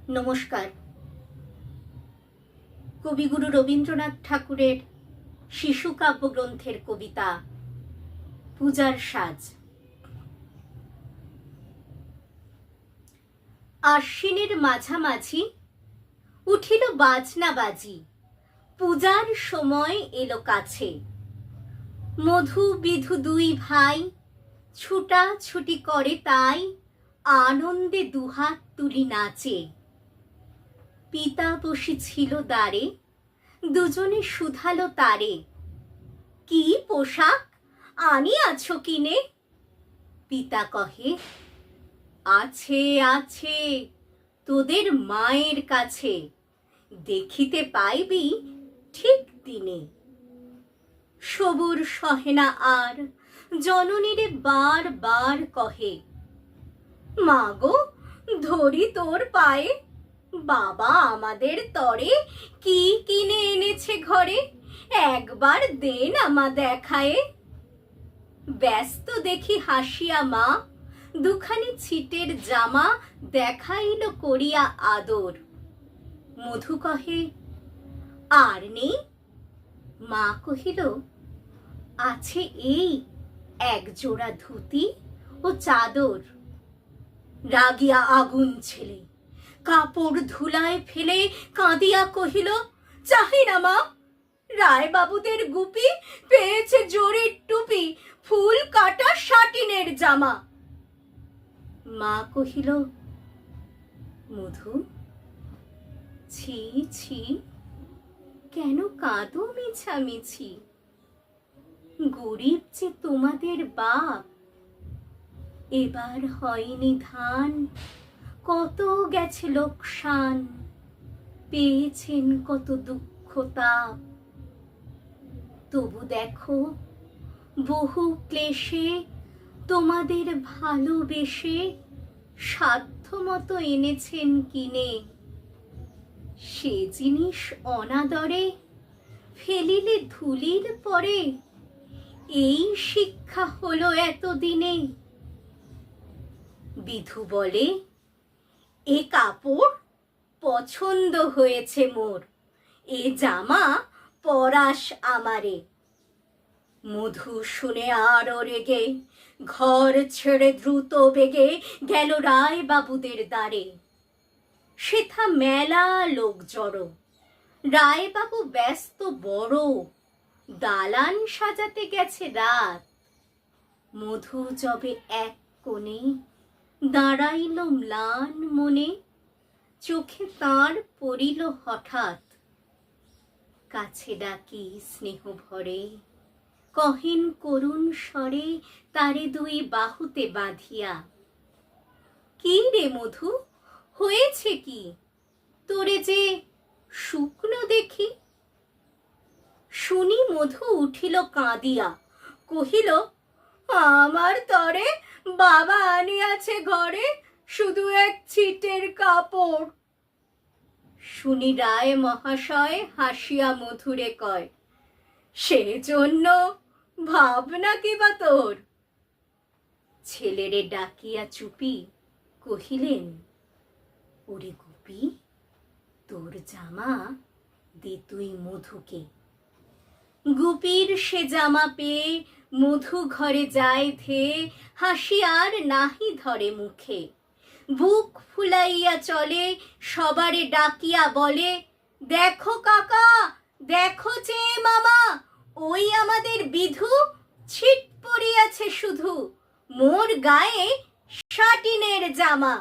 নমস্কার। কবিগুরু রবীন্দ্রনাথ ঠাকুরের শিশু কাব্যগ্রন্থের কবিতা পূজার সাজ। আশ্বিনের মাঝামাঝি উঠিল বাজনা বাজি, পূজার সময় এলো কাছে। মধু বিধু দুই ভাই ছুটা ছুটি করে, তাই আনন্দে দুহাত তুলি নাচে। পিতা বসেছিল দ্বারে, দুজনে শুধালো তারে, কি পোশাক আনিয়াছ কিনে? পিতা কহে, আছে আছে তোদের মায়ের কাছে, দেখিতে পাইবি ঠিক দিনে। সবুর সহে না আর, জননীরে বার বার কহে, মা গো ধরি তোর পায়ে, বাবা আমাদের তরে কি কিনে এনেছে ঘরে, একবার দেন আমা দেখায়ে। ব্যস্ত দেখি হাসিয়া মা, দুখানি ছিটের জামা দেখাইল করিয়া আদর। মধু কহে, আর নেই? মা কহিল, আছে এই এক জোড়া ধুতি ও চাদর। রাগিয়া আগুন ছেলে কাপড় ধুলায় ফেলে কাঁদিয়া কহিল, চাহি না মা, রায় বাবুদের গুপি পেয়েছে জরির টুপি, ফুল কাটা শাটিনের জামা। মা কহিল, মধু ছি ছি, কেন কাঁদো মিছামিছি? গরিব যে তোমাদের বাপ, এবার হয়নি ধান, কত গেছে লোকসান, পেয়েছেন কত দুঃখ তাপ। তবু দেখো বহু ক্লেশে তোমাদের ভালোবেসে সাধ্য মতো এনেছেন কিনে। সে জিনিস অনাদরে ফেলিলে ধুলির পরে, এই শিক্ষা হলো এতদিনে। বিধু বলে, এ কাপড় পছন্দ হয়েছে মোর, এ জামা পরাস আমারে। মধু শুনে আরো রেগে ঘর ছেড়ে দ্রুত বেগে গেল রায় বাবুদের দ্বারে। সেথা মেলা লোক জড়ো, রায় বাবু ব্যস্ত বড়, দালান সাজাতে গেছে রাত। মধু যবে এক কোণে দাঁড়াইল ম্লান মনে, চোখে তার পড়িল হঠাৎ। কাছে ডাকি স্নেহ ভরে, কহেন করুণ স্বরে তারে দুই বাহুতে বাঁধিয়া, কি রে মধু হয়েছে কি, তোরে যে শুকনো দেখি? শুনি মধু উঠিল কাঁদিয়া, কহিল, আমার তরে বাবা আনিয়াছে ঘরে শুধু এক ছিটের কাপড়। শুনি রায় মহাশয় হাসিয়া মধুরে কয়, সেজন্য ভাবনা কি বা তোর? ছেলেরে ডাকিয়া চুপি কহিলেন, ওরে গুপি, তোর জামা দে তুই মধুকে। গুপির সে জামা পেয়ে মধু ঘরে যায় ধেয়ে, হাসি আর নাহি ধরে মুখে। বুক ফুলাইয়া চলে, সবারে ডাকিয়া বলে, দেখো কাকা, দেখো চেয়ে মামা, ওই আমাদের বিধু ছিট পড়িয়াছে শুধু, মোর গায়ে শাটিনের জামা।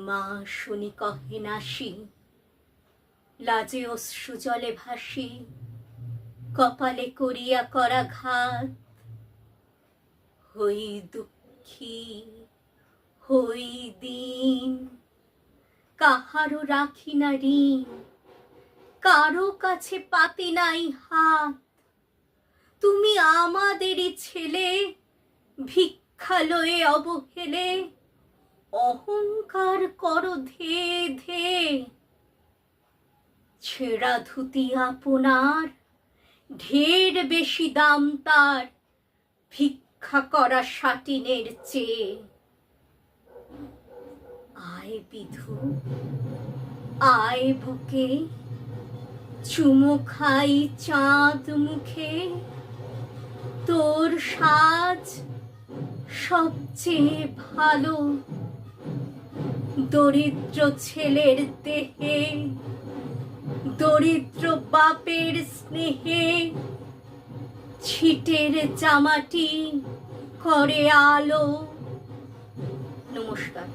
মা শুনি কহে নাসি, লাজে অশ্রু জলে ভাসি, কপালে করিয়া করাঘাত। হই দুঃখী হই দিন, কাহারও রাখি না ঋণ, কারো কাছে পাতি নাই হাত। তুমি আমাদেরই ছেলে, ভিক্ষা লয়ে অবহেলে অহংকার করো ধে ধে। ছেঁড়া ধুতি আপনার, ঢের বেশি দাম তার, ভিক্ষা করা শাটিনের চেয়ে। আয় আয় বিধু আয় বুকে, চুমো খাই চাঁদ মুখে, তোর সাজ সবচেয়ে ভালো। দরিদ্র ছেলের দেহে, দরিদ্র বাপের স্নেহে, ছিটের জামাটি করে আলো। নমস্কার।